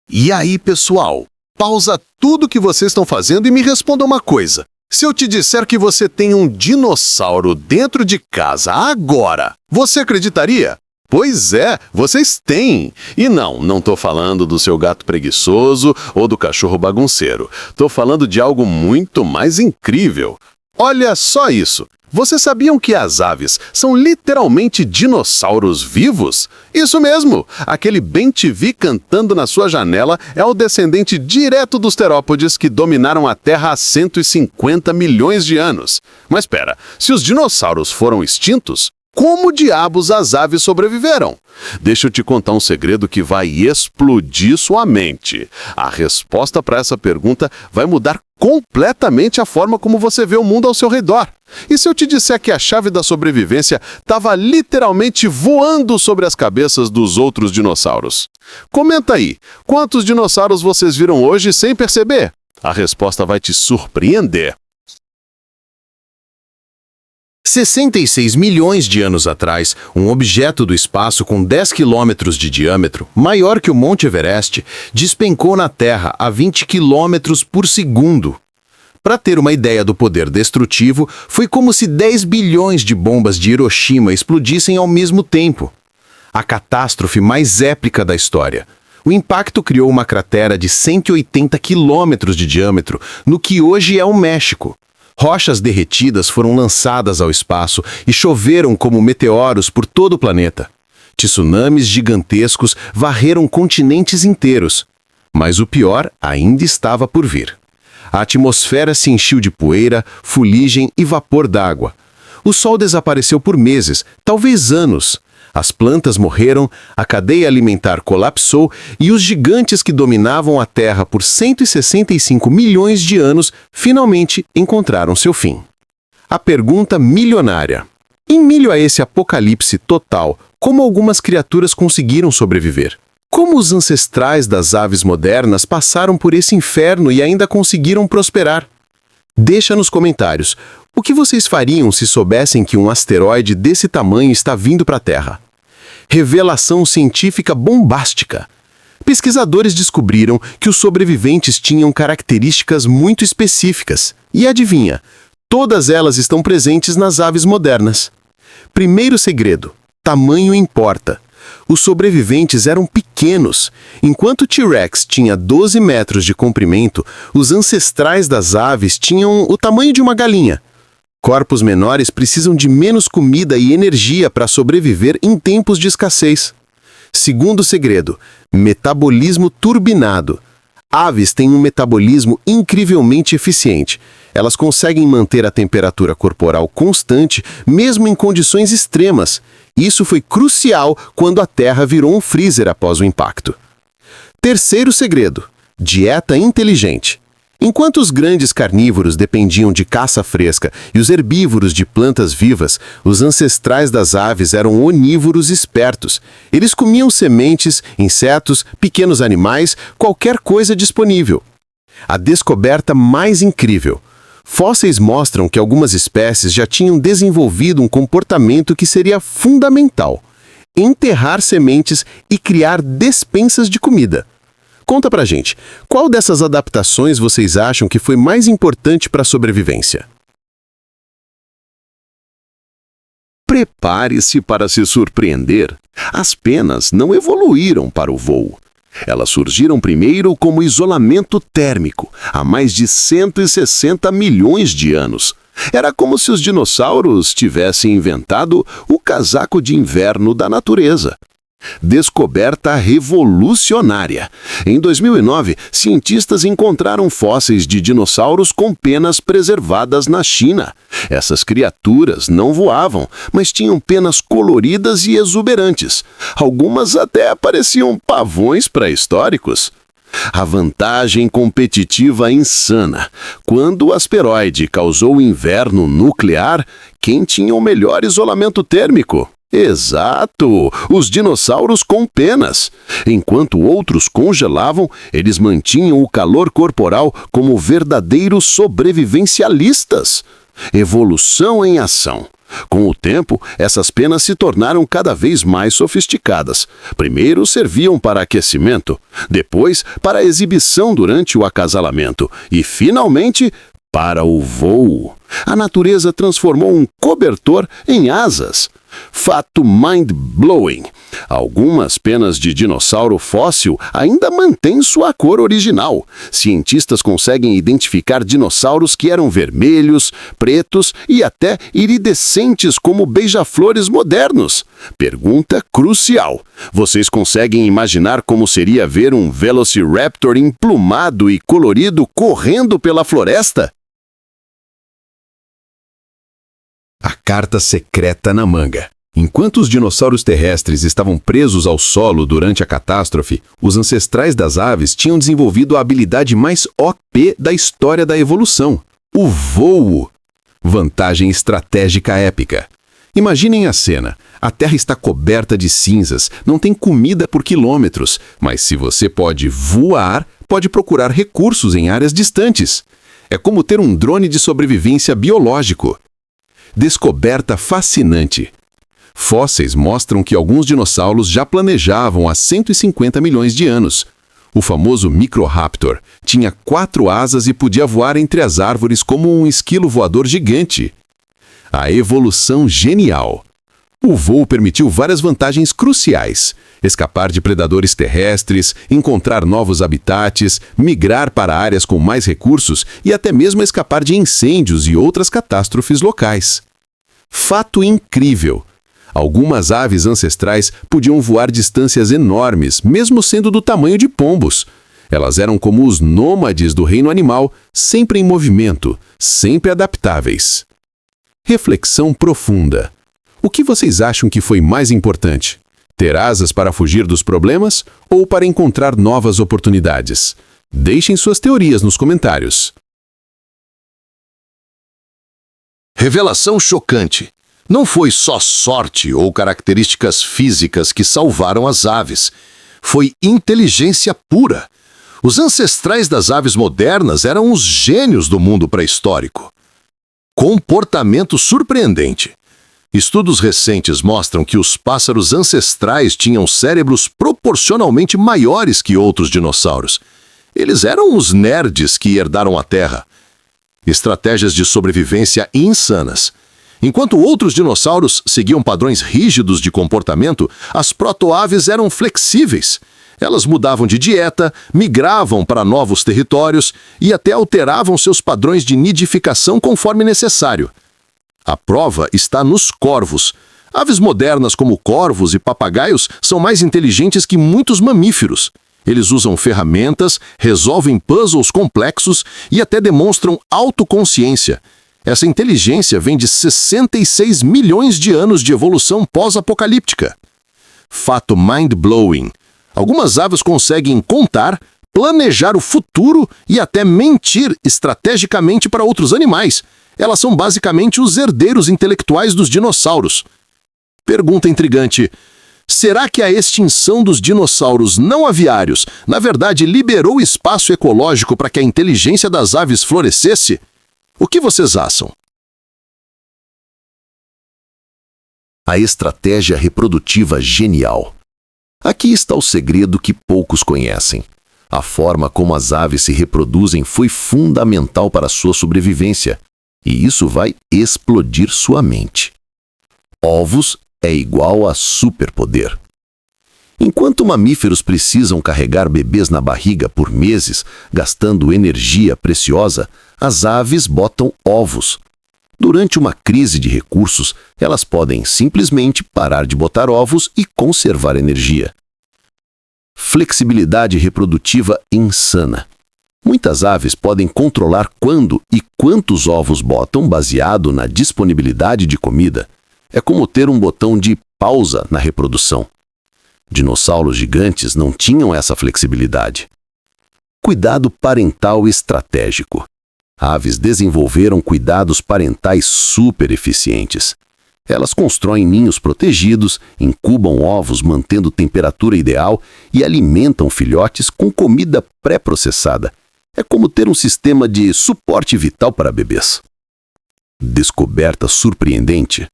E aí, pessoal? Pausa tudo que vocês estão fazendo e me responda uma coisa. Se eu te disser que você tem um dinossauro dentro de casa agora, você acreditaria? Pois é, vocês têm. E não tô falando do seu gato preguiçoso ou do cachorro bagunceiro. Tô falando de algo muito mais incrível. Olha só isso. Vocês sabiam que as aves são literalmente dinossauros vivos? Isso mesmo! Aquele bem-te-vi cantando na sua janela é o descendente direto dos terópodes que dominaram a Terra há 150 milhões de anos. Mas espera, se os dinossauros foram extintos, como diabos as aves sobreviveram? Deixa eu te contar um segredo que vai explodir sua mente. A resposta para essa pergunta vai mudar completamente a forma como você vê o mundo ao seu redor. E se eu te disser que a chave da sobrevivência estava literalmente voando sobre as cabeças dos outros dinossauros? Comenta aí, quantos dinossauros vocês viram hoje sem perceber? A resposta vai te surpreender. 66 milhões de anos atrás, um objeto do espaço com 10 quilômetros de diâmetro, maior que o Monte Everest, despencou na Terra a 20 quilômetros por segundo. Para ter uma ideia do poder destrutivo, foi como se 10 bilhões de bombas de Hiroshima explodissem ao mesmo tempo. A catástrofe mais épica da história. O impacto criou uma cratera de 180 quilômetros de diâmetro, no que hoje é o México. Rochas derretidas foram lançadas ao espaço e choveram como meteoros por todo o planeta. Tsunamis gigantescos varreram continentes inteiros. Mas o pior ainda estava por vir. A atmosfera se encheu de poeira, fuligem e vapor d'água. O sol desapareceu por meses, talvez anos. As plantas morreram, a cadeia alimentar colapsou e os gigantes que dominavam a Terra por 165 milhões de anos finalmente encontraram seu fim. A pergunta milionária. Em meio a esse apocalipse total, como algumas criaturas conseguiram sobreviver? Como os ancestrais das aves modernas passaram por esse inferno e ainda conseguiram prosperar? Deixa nos comentários. O que vocês fariam se soubessem que um asteroide desse tamanho está vindo para a Terra? Revelação científica bombástica. Pesquisadores descobriram que os sobreviventes tinham características muito específicas. E adivinha, todas elas estão presentes nas aves modernas. Primeiro segredo: tamanho importa. Os sobreviventes eram pequenos. Enquanto o T-Rex tinha 12 metros de comprimento, os ancestrais das aves tinham o tamanho de uma galinha. Corpos menores precisam de menos comida e energia para sobreviver em tempos de escassez. Segundo segredo: metabolismo turbinado. Aves têm um metabolismo incrivelmente eficiente. Elas conseguem manter a temperatura corporal constante, mesmo em condições extremas. Isso foi crucial quando a Terra virou um freezer após o impacto. Terceiro segredo: dieta inteligente. Enquanto os grandes carnívoros dependiam de caça fresca e os herbívoros de plantas vivas, os ancestrais das aves eram onívoros espertos. Eles comiam sementes, insetos, pequenos animais, qualquer coisa disponível. A descoberta mais incrível: fósseis mostram que algumas espécies já tinham desenvolvido um comportamento que seria fundamental: enterrar sementes e criar despensas de comida. Conta pra gente, qual dessas adaptações vocês acham que foi mais importante para a sobrevivência? Prepare-se para se surpreender. As penas não evoluíram para o voo. Elas surgiram primeiro como isolamento térmico, há mais de 160 milhões de anos. Era como se os dinossauros tivessem inventado o casaco de inverno da natureza. Descoberta revolucionária. Em 2009, cientistas encontraram fósseis de dinossauros com penas preservadas na China. Essas criaturas não voavam, mas tinham penas coloridas e exuberantes. Algumas até pareciam pavões pré-históricos. A vantagem competitiva insana. Quando o asteroide causou o inverno nuclear, quem tinha o melhor isolamento térmico? Exato! Os dinossauros com penas. Enquanto outros congelavam, eles mantinham o calor corporal como verdadeiros sobrevivencialistas. Evolução em ação. Com o tempo, essas penas se tornaram cada vez mais sofisticadas. Primeiro serviam para aquecimento, depois para exibição durante o acasalamento e, finalmente, para o voo. A natureza transformou um cobertor em asas. Fato mind-blowing. Algumas penas de dinossauro fóssil ainda mantêm sua cor original. Cientistas conseguem identificar dinossauros que eram vermelhos, pretos e até iridescentes como beija-flores modernos. Pergunta crucial. Vocês conseguem imaginar como seria ver um Velociraptor emplumado e colorido correndo pela floresta? A carta secreta na manga. Enquanto os dinossauros terrestres estavam presos ao solo durante a catástrofe, os ancestrais das aves tinham desenvolvido a habilidade mais OP da história da evolução: o voo. Vantagem estratégica épica. Imaginem a cena. A Terra está coberta de cinzas, não tem comida por quilômetros, mas se você pode voar, pode procurar recursos em áreas distantes. É como ter um drone de sobrevivência biológico. Descoberta fascinante. Fósseis mostram que alguns dinossauros já planejavam há 150 milhões de anos. O famoso Microraptor tinha 4 asas e podia voar entre as árvores como um esquilo voador gigante. A evolução genial. O voo permitiu várias vantagens cruciais: escapar de predadores terrestres, encontrar novos habitats, migrar para áreas com mais recursos e até mesmo escapar de incêndios e outras catástrofes locais. Fato incrível! Algumas aves ancestrais podiam voar distâncias enormes, mesmo sendo do tamanho de pombos. Elas eram como os nômades do reino animal, sempre em movimento, sempre adaptáveis. Reflexão profunda. O que vocês acham que foi mais importante? Ter asas para fugir dos problemas ou para encontrar novas oportunidades? Deixem suas teorias nos comentários. Revelação chocante. Não foi só sorte ou características físicas que salvaram as aves. Foi inteligência pura. Os ancestrais das aves modernas eram os gênios do mundo pré-histórico. Comportamento surpreendente. Estudos recentes mostram que os pássaros ancestrais tinham cérebros proporcionalmente maiores que outros dinossauros. Eles eram os nerds que herdaram a Terra. Estratégias de sobrevivência insanas. Enquanto outros dinossauros seguiam padrões rígidos de comportamento, as protoaves eram flexíveis. Elas mudavam de dieta, migravam para novos territórios e até alteravam seus padrões de nidificação conforme necessário. A prova está nos corvos. Aves modernas como corvos e papagaios são mais inteligentes que muitos mamíferos. Eles usam ferramentas, resolvem puzzles complexos e até demonstram autoconsciência. Essa inteligência vem de 66 milhões de anos de evolução pós-apocalíptica. Fato mind-blowing. Algumas aves conseguem contar, planejar o futuro e até mentir estrategicamente para outros animais. Elas são basicamente os herdeiros intelectuais dos dinossauros. Pergunta intrigante. Será que a extinção dos dinossauros não aviários, na verdade, liberou espaço ecológico para que a inteligência das aves florescesse? O que vocês acham? A estratégia reprodutiva genial. Aqui está o segredo que poucos conhecem. A forma como as aves se reproduzem foi fundamental para sua sobrevivência, e isso vai explodir sua mente. Ovos é igual a superpoder. Enquanto mamíferos precisam carregar bebês na barriga por meses, gastando energia preciosa, as aves botam ovos. Durante uma crise de recursos, elas podem simplesmente parar de botar ovos e conservar energia. Flexibilidade reprodutiva insana. Muitas aves podem controlar quando e quantos ovos botam baseado na disponibilidade de comida. É como ter um botão de pausa na reprodução. Dinossauros gigantes não tinham essa flexibilidade. Cuidado parental estratégico. Aves desenvolveram cuidados parentais super eficientes. Elas constroem ninhos protegidos, incubam ovos mantendo temperatura ideal e alimentam filhotes com comida pré-processada. É como ter um sistema de suporte vital para bebês. Descoberta surpreendente.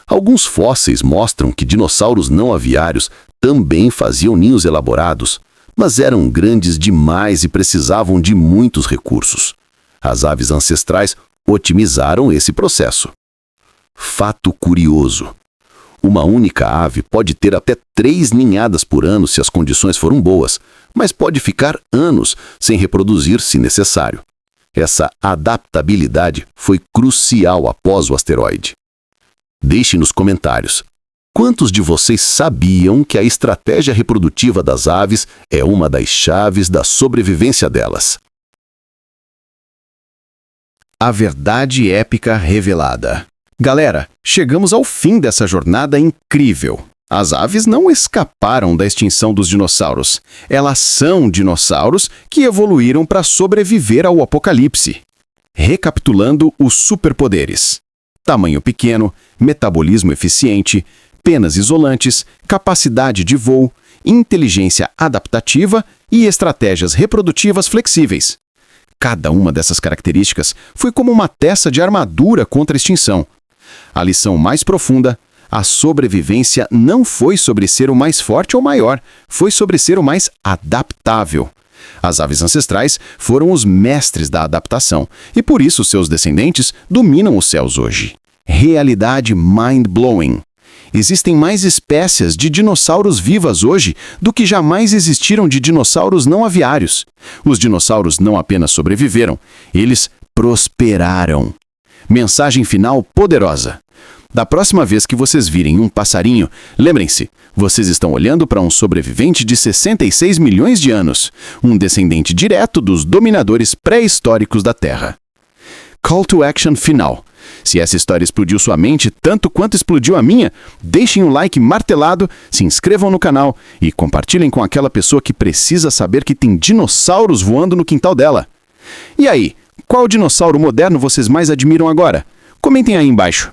Alguns fósseis mostram que dinossauros não aviários também faziam ninhos elaborados, mas eram grandes demais e precisavam de muitos recursos. As aves ancestrais otimizaram esse processo. Fato curioso: uma única ave pode ter até 3 ninhadas por ano se as condições foram boas, mas pode ficar anos sem reproduzir se necessário. Essa adaptabilidade foi crucial após o asteroide. Deixe nos comentários: quantos de vocês sabiam que a estratégia reprodutiva das aves é uma das chaves da sobrevivência delas? A verdade épica revelada. Galera, chegamos ao fim dessa jornada incrível. As aves não escaparam da extinção dos dinossauros. Elas são dinossauros que evoluíram para sobreviver ao apocalipse. Recapitulando os superpoderes: tamanho pequeno, metabolismo eficiente, penas isolantes, capacidade de voo, inteligência adaptativa e estratégias reprodutivas flexíveis. Cada uma dessas características foi como uma peça de armadura contra a extinção. A lição mais profunda: a sobrevivência não foi sobre ser o mais forte ou maior, foi sobre ser o mais adaptável. As aves ancestrais foram os mestres da adaptação, e por isso seus descendentes dominam os céus hoje. Realidade mind-blowing. Existem mais espécies de dinossauros vivas hoje do que jamais existiram de dinossauros não aviários. Os dinossauros não apenas sobreviveram, eles prosperaram. Mensagem final poderosa: da próxima vez que vocês virem um passarinho, lembrem-se, vocês estão olhando para um sobrevivente de 66 milhões de anos, um descendente direto dos dominadores pré-históricos da Terra. Call to action final. Se essa história explodiu sua mente tanto quanto explodiu a minha, deixem um like martelado, se inscrevam no canal e compartilhem com aquela pessoa que precisa saber que tem dinossauros voando no quintal dela. E aí, qual dinossauro moderno vocês mais admiram agora? Comentem aí embaixo.